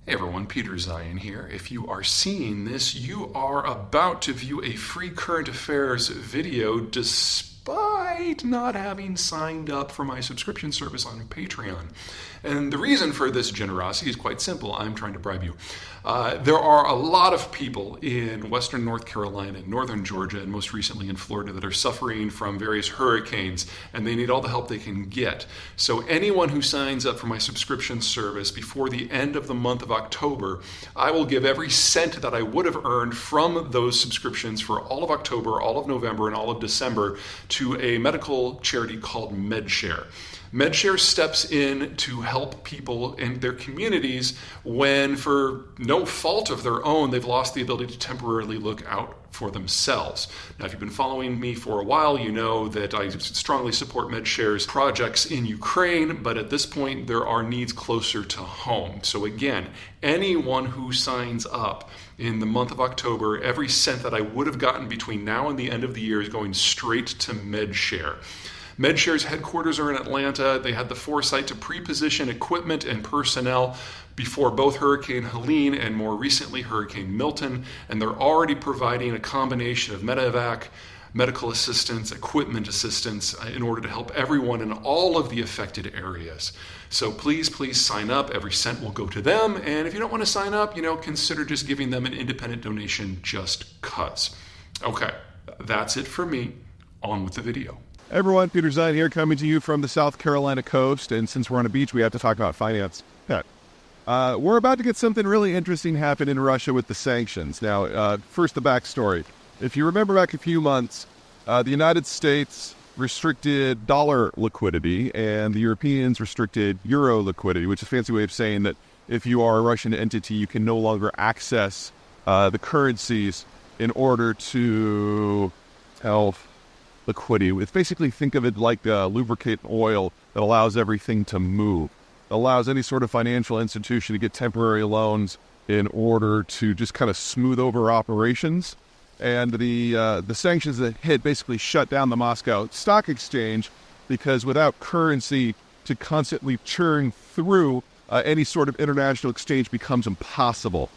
Hey everyone, Peter Zeihan here. If you are seeing this, you are about to view a free current affairs video despite not having signed up for my subscription service on Patreon. And the reason for this generosity is quite simple. I'm trying to bribe you. There are a lot of people in western North Carolina, northern Georgia, and most recently in Florida that are suffering from various hurricanes, and they need all the help they can get. So anyone who signs up for my subscription service before the end of the month of October, I will give every cent that I would have earned from those subscriptions for all of October, all of November, and all of December to a medical charity called MedShare. MedShare steps in to help people in their communities when, for no fault of their own, they've lost the ability to temporarily look out for themselves. Now, if you've been following me for a while, you know that I strongly support MedShare's projects in Ukraine, but at this point, there are needs closer to home. So again, anyone who signs up in the month of October, every cent that I would have gotten between now and the end of the year is going straight to MedShare. MedShare's headquarters are in Atlanta. They had the foresight to pre-position equipment and personnel before both Hurricane Helene and more recently Hurricane Milton, and they're already providing a combination of medevac, medical assistance, equipment assistance in order to help everyone in all of the affected areas. So please sign up. Every cent will go to them, and if you don't want to sign up, consider just giving them an independent donation just 'cause. Okay, that's it for me. On with the video. Hey everyone, Peter Zeihan here, coming to you from the South Carolina coast, and since we're on a beach, we have to talk about finance. We're about to get something really interesting happen in Russia with the sanctions. Now, first the backstory. If you remember back a few months, the United States restricted dollar liquidity, and the Europeans restricted euro liquidity, which is a fancy way of saying that if you are a Russian entity, you can no longer access the currencies in order to help liquidity. It's basically, think of it like lubricant oil that allows everything to move. It allows any sort of financial institution to get temporary loans in order to just kind of smooth over operations. And the sanctions that hit basically shut down the Moscow Stock Exchange, because without currency to constantly churn through, any sort of international exchange becomes impossible.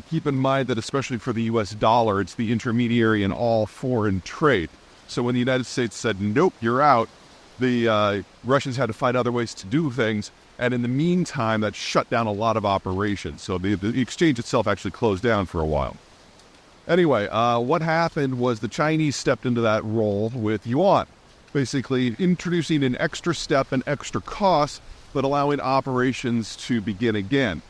Keep in mind that especially for the US dollar, it's the intermediary in all foreign trade. So when the United States said, nope, you're out, the Russians had to find other ways to do things. And in the meantime, that shut down a lot of operations. So the exchange itself actually closed down for a while. Anyway, what happened was the Chinese stepped into that role with yuan, basically introducing an extra step and extra cost, but allowing operations to begin again.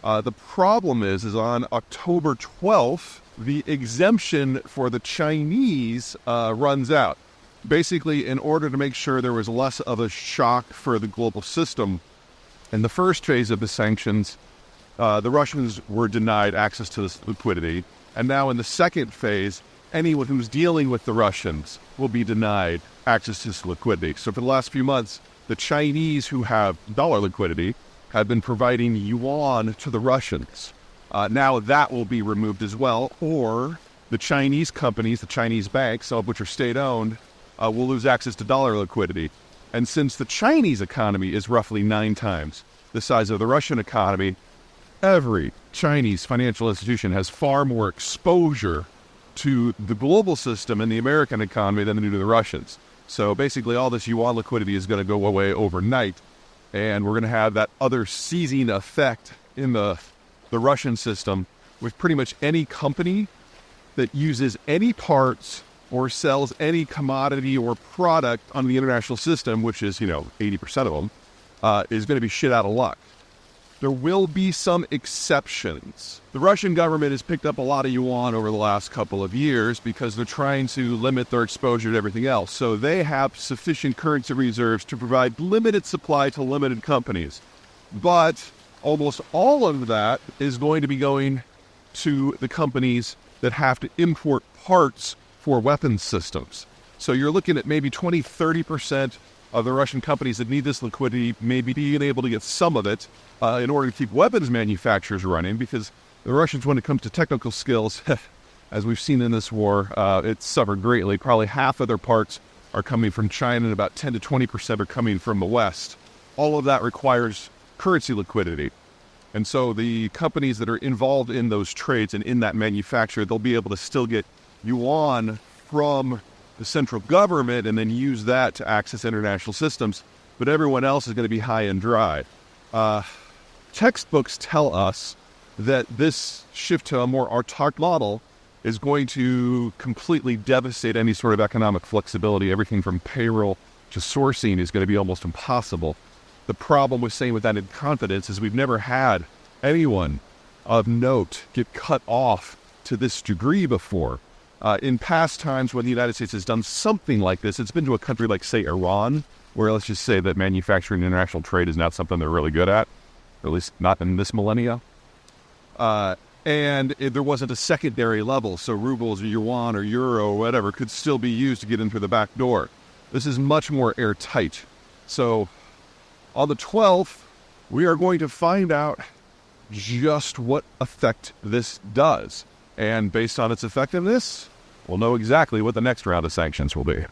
The problem is on October 12th, the exemption for the Chinese runs out. Basically, in order to make sure there was less of a shock for the global system, in the first phase of the sanctions, the Russians were denied access to this liquidity. And now in the second phase, anyone who's dealing with the Russians will be denied access to this liquidity. So for the last few months, the Chinese who have dollar liquidity have been providing yuan to the Russians. Now that will be removed as well, or the Chinese companies, the Chinese banks, some of which are state-owned, will lose access to dollar liquidity. And since the Chinese economy is roughly 9 times the size of the Russian economy, every Chinese financial institution has far more exposure to the global system and the American economy than they do to the Russians. So basically all this yuan liquidity is going to go away overnight, and we're going to have that other seizing effect in the Russian system with pretty much any company that uses any parts or sells any commodity or product on the international system, which is, 80% of them, is going to be shit out of luck. There will be some exceptions. The Russian government has picked up a lot of yuan over the last couple of years because they're trying to limit their exposure to everything else. So they have sufficient currency reserves to provide limited supply to limited companies. But almost all of that is going to be going to the companies that have to import parts for weapons systems. So you're looking at maybe 20-30% of the Russian companies that need this liquidity maybe being able to get some of it in order to keep weapons manufacturers running, because the Russians, when it comes to technical skills, as we've seen in this war, it's suffered greatly. Probably half of their parts are coming from China and about 10 to 20% are coming from the West. All of that requires currency liquidity. And so the companies that are involved in those trades and in that manufacture, they'll be able to still get yuan from the central government and then use that to access international systems. But everyone else is going to be high and dry. Textbooks tell us that this shift to a more autark model is going to completely devastate any sort of economic flexibility. Everything from payroll to sourcing is going to be almost impossible. The problem with saying with that in confidence is we've never had anyone of note get cut off to this degree before. In past times when the United States has done something like this, it's been to a country like, say, Iran, where let's just say that manufacturing international trade is not something they're really good at, or at least not in this millennia. There wasn't a secondary level, so rubles or yuan or euro or whatever could still be used to get in through the back door. This is much more airtight. So on the 12th, we are going to find out just what effect this does. And based on its effectiveness, we'll know exactly what the next round of sanctions will be.